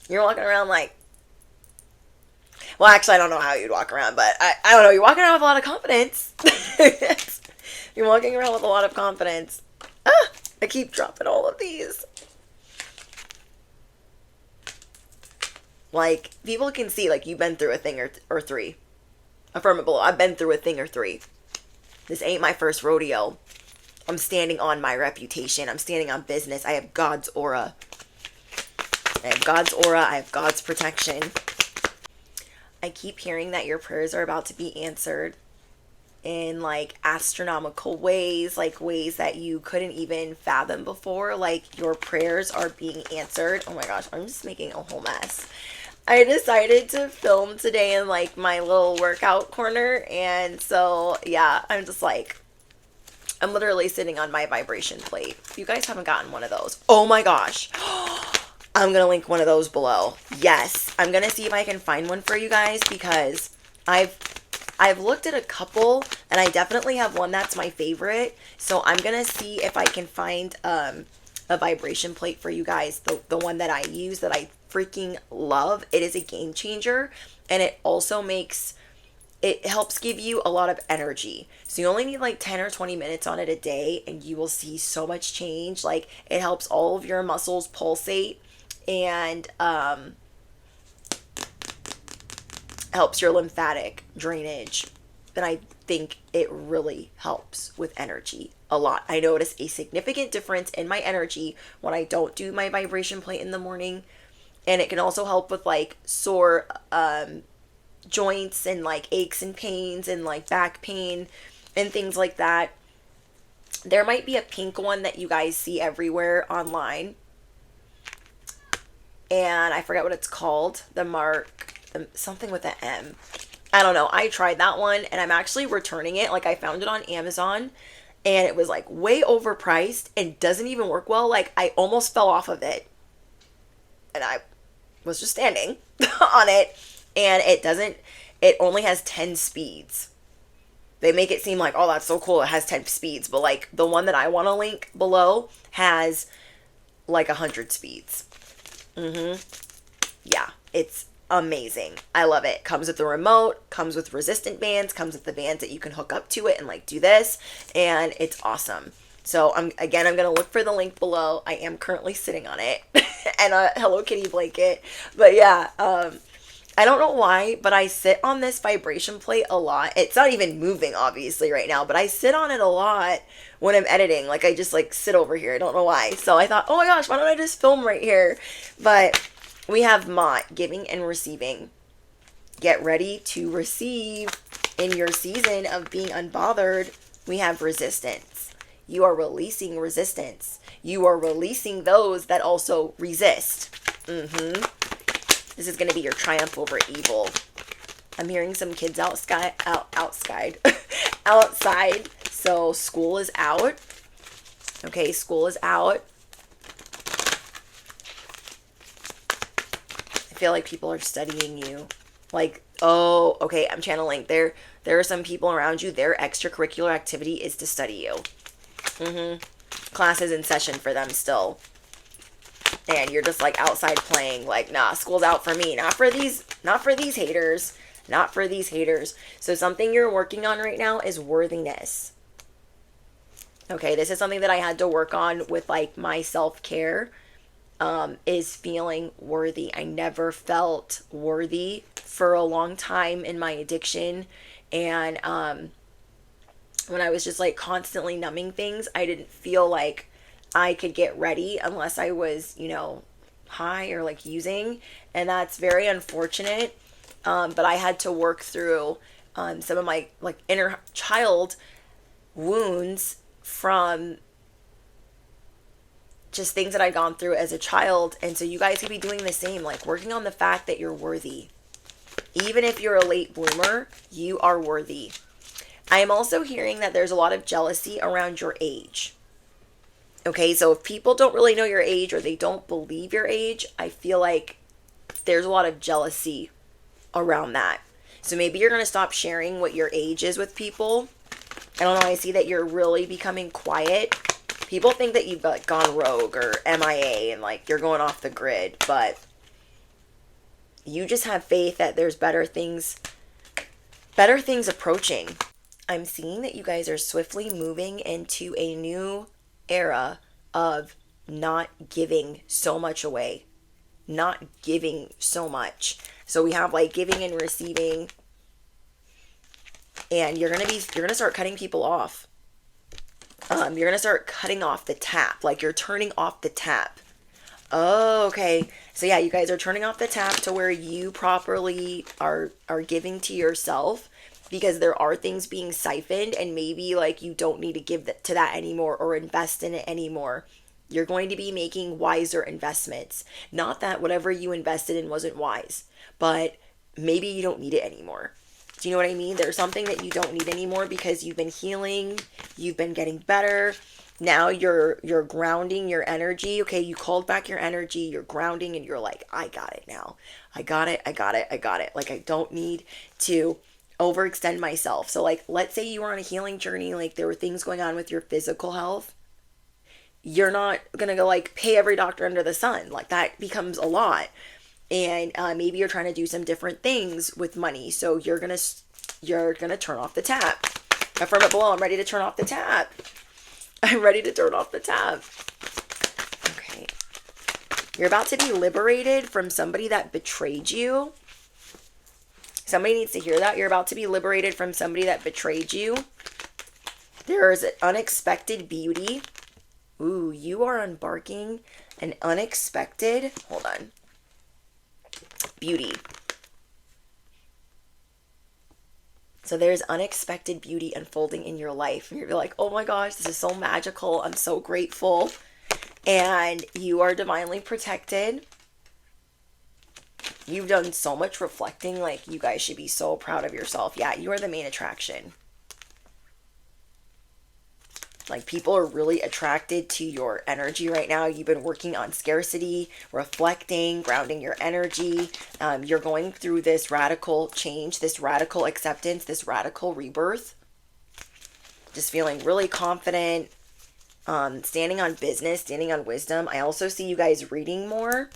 You're walking around like, well, actually, I don't know how you'd walk around, but I don't know. You're walking around with a lot of confidence. You're walking around with a lot of confidence. I keep dropping all of these. Like, people can see, like, you've been through a thing or three. Affirm it below. I've been through a thing or three. This ain't my first rodeo. I'm standing on my reputation. I'm standing on business. I have God's aura. I have God's aura. I have God's protection. I keep hearing that your prayers are about to be answered in like astronomical ways, like ways that you couldn't even fathom before. Like, your prayers are being answered. Oh my gosh, I'm just making a whole mess. I decided to film today in like my little workout corner, and so yeah, I'm just like, I'm literally sitting on my vibration plate. If you guys haven't gotten one of those, oh my gosh, I'm gonna link one of those below. Yes, I'm gonna see if I can find one for you guys, because I've looked at a couple, and I definitely have one that's my favorite. So I'm gonna see if I can find a vibration plate for you guys. The one that I use, that I freaking love. It is a game changer, and it also it helps give you a lot of energy. So you only need like 10 or 20 minutes on it a day, and you will see so much change. Like, it helps all of your muscles pulsate, and helps your lymphatic drainage. And I think it really helps with energy a lot. I notice a significant difference in my energy when I don't do my vibration plate in the morning. And it can also help with like sore joints and like aches and pains and like back pain and things like that. There might be a pink one that you guys see everywhere online, and I forget what it's called. Something with an M. I don't know. I tried that one, and I'm actually returning it. Like, I found it on Amazon, and it was like way overpriced and doesn't even work well. Like, I almost fell off of it, and I was just standing on it, and it only has 10 speeds. They make it seem like, oh, that's so cool, it has 10 speeds, but like the one that I want to link below has like 100 speeds. Yeah, it's amazing. I love it. Comes with the remote, comes with resistant bands, comes with the bands that you can hook up to it and like do this, and it's awesome. So I'm going to look for the link below. I am currently sitting on it and a Hello Kitty blanket. But yeah, I don't know why, but I sit on this vibration plate a lot. It's not even moving obviously right now, but I sit on it a lot when I'm editing. Like, I just like sit over here. I don't know why. So I thought, oh my gosh, why don't I just film right here? But we have Mott, giving and receiving. Get ready to receive in your season of being unbothered. We have resistance. You are releasing resistance. You are releasing those that also resist. This is going to be your triumph over evil. I'm hearing some kids outside. Outside. So school is out. Okay, school is out. I feel like people are studying you. Like, oh, okay, I'm channeling. There are some people around you, their extracurricular activity is to study you. Class is in session for them still. And you're just like outside playing, like, nah, school's out for me. Not for these haters. Not for these haters. So something you're working on right now is worthiness. Okay, this is something that I had to work on with like my self-care, is feeling worthy. I never felt worthy for a long time in my addiction. And when I was just like constantly numbing things, I didn't feel like I could get ready unless I was, high or like using. And that's very unfortunate. But I had to work through some of my like inner child wounds from just things that I'd gone through as a child. And so you guys could be doing the same, like working on the fact that you're worthy. Even if you're a late bloomer, you are worthy. I am also hearing that there's a lot of jealousy around your age. Okay, so if people don't really know your age or they don't believe your age, I feel like there's a lot of jealousy around that. So maybe you're going to stop sharing what your age is with people. I don't know, I see that you're really becoming quiet. People think that you've like gone rogue or MIA and like you're going off the grid, but you just have faith that there's better things approaching. I'm seeing that you guys are swiftly moving into a new era of not giving so much away, not giving so much. So we have like giving and receiving, and you're gonna start cutting people off. You're gonna start cutting off the tap, like you're turning off the tap. Oh, okay. So yeah, you guys are turning off the tap to where you properly are giving to yourself, because there are things being siphoned and maybe like you don't need to give to that anymore or invest in it anymore. You're going to be making wiser investments. Not that whatever you invested in wasn't wise, but maybe you don't need it anymore. Do you know what I mean? There's something that you don't need anymore because you've been healing, you've been getting better. Now you're grounding your energy. Okay, you called back your energy, you're grounding, and you're like, I got it now. I got it. Like I don't need to overextend myself. So like, let's say you were on a healing journey, like there were things going on with your physical health. You're not gonna go like pay every doctor under the sun. Like that becomes a lot. And maybe you're trying to do some different things with money. So you're gonna turn off the tap. Affirm it below. I'm ready to turn off the tap. I'm ready to turn off the tap. Okay. You're about to be liberated from somebody that betrayed you. Somebody needs to hear that. You're about to be liberated from somebody that betrayed you. There is an unexpected beauty. Ooh, you are embarking an unexpected, hold on, beauty. So there's unexpected beauty unfolding in your life. And you're like, oh my gosh, this is so magical. I'm so grateful. And you are divinely protected. You've done so much reflecting. Like, you guys should be so proud of yourself. Yeah, you are the main attraction. Like, people are really attracted to your energy right now. You've been working on scarcity, reflecting, grounding your energy. You're going through this radical change, this radical acceptance, this radical rebirth. Just feeling really confident, standing on business, standing on wisdom. I also see you guys reading more.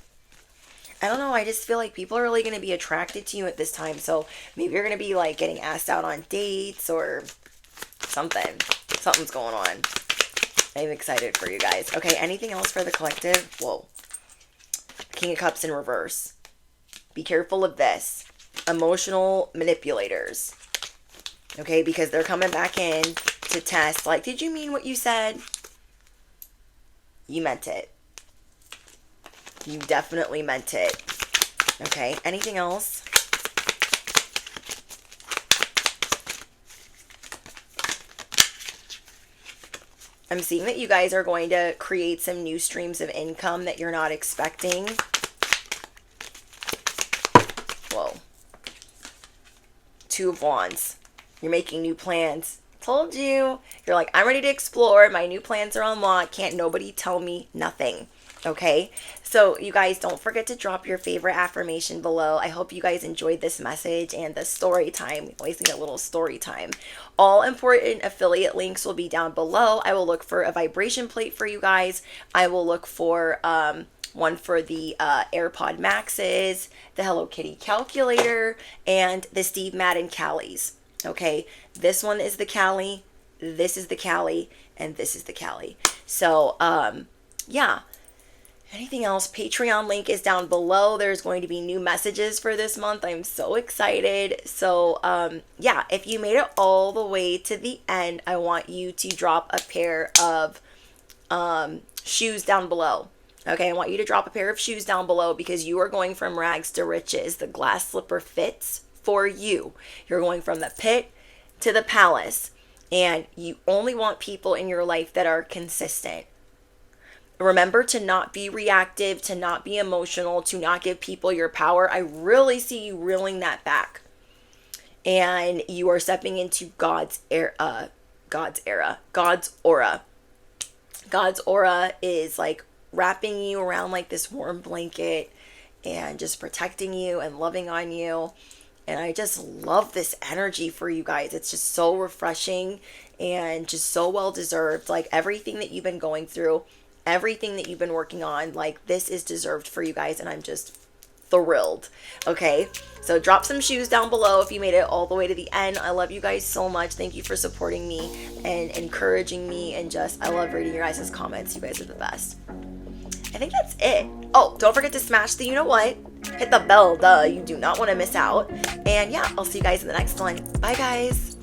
I don't know, I just feel like people are really going to be attracted to you at this time. So maybe you're going to be like getting asked out on dates or something. Something's going on. I'm excited for you guys. Okay, anything else for the collective? Whoa. King of Cups in reverse. Be careful of this. Emotional manipulators. Okay, because they're coming back in to test. Like, did you mean what you said? You meant it. You definitely meant it. Okay, anything else? I'm seeing that you guys are going to create some new streams of income that you're not expecting. Whoa. Two of Wands. You're making new plans. Told you. You're like, I'm ready to explore. My new plans are unlocked. Can't nobody tell me nothing. Okay, so you guys don't forget to drop your favorite affirmation below. I hope you guys enjoyed this message and the story time. We always need a little story time. All important affiliate links will be down below. I will look for a vibration plate for you guys. I will look for one for the AirPod Maxes, the Hello Kitty calculator, and the Steve Madden Callies. Okay, this one is the Callie. this is the Callie, and this is the Callie. So, yeah. Anything else? Patreon link is down below. There's going to be new messages for this month. I'm so excited. So, yeah, if you made it all the way to the end, I want you to drop a pair of shoes down below. Okay, I want you to drop a pair of shoes down below because you are going from rags to riches. The glass slipper fits for you. You're going from the pit to the palace, and you only want people in your life that are consistent. Remember to not be reactive, to not be emotional, to not give people your power. I really see you reeling that back. And you are stepping into God's aura. God's aura is like wrapping you around like this warm blanket and just protecting you and loving on you. And I just love this energy for you guys. It's just so refreshing and just so well deserved. Like everything that you've been going through, everything that you've been working on, like this is deserved for you guys. And I'm just thrilled. Okay, so drop some shoes down below if you made it all the way to the end. I love you guys so much. Thank you for supporting me and encouraging me, and just I love reading your guys' comments. You guys are the best. I think that's it. Oh, don't forget to smash the you know what, hit the bell, you do not want to miss out. And yeah, I'll see you guys in the next one. Bye guys.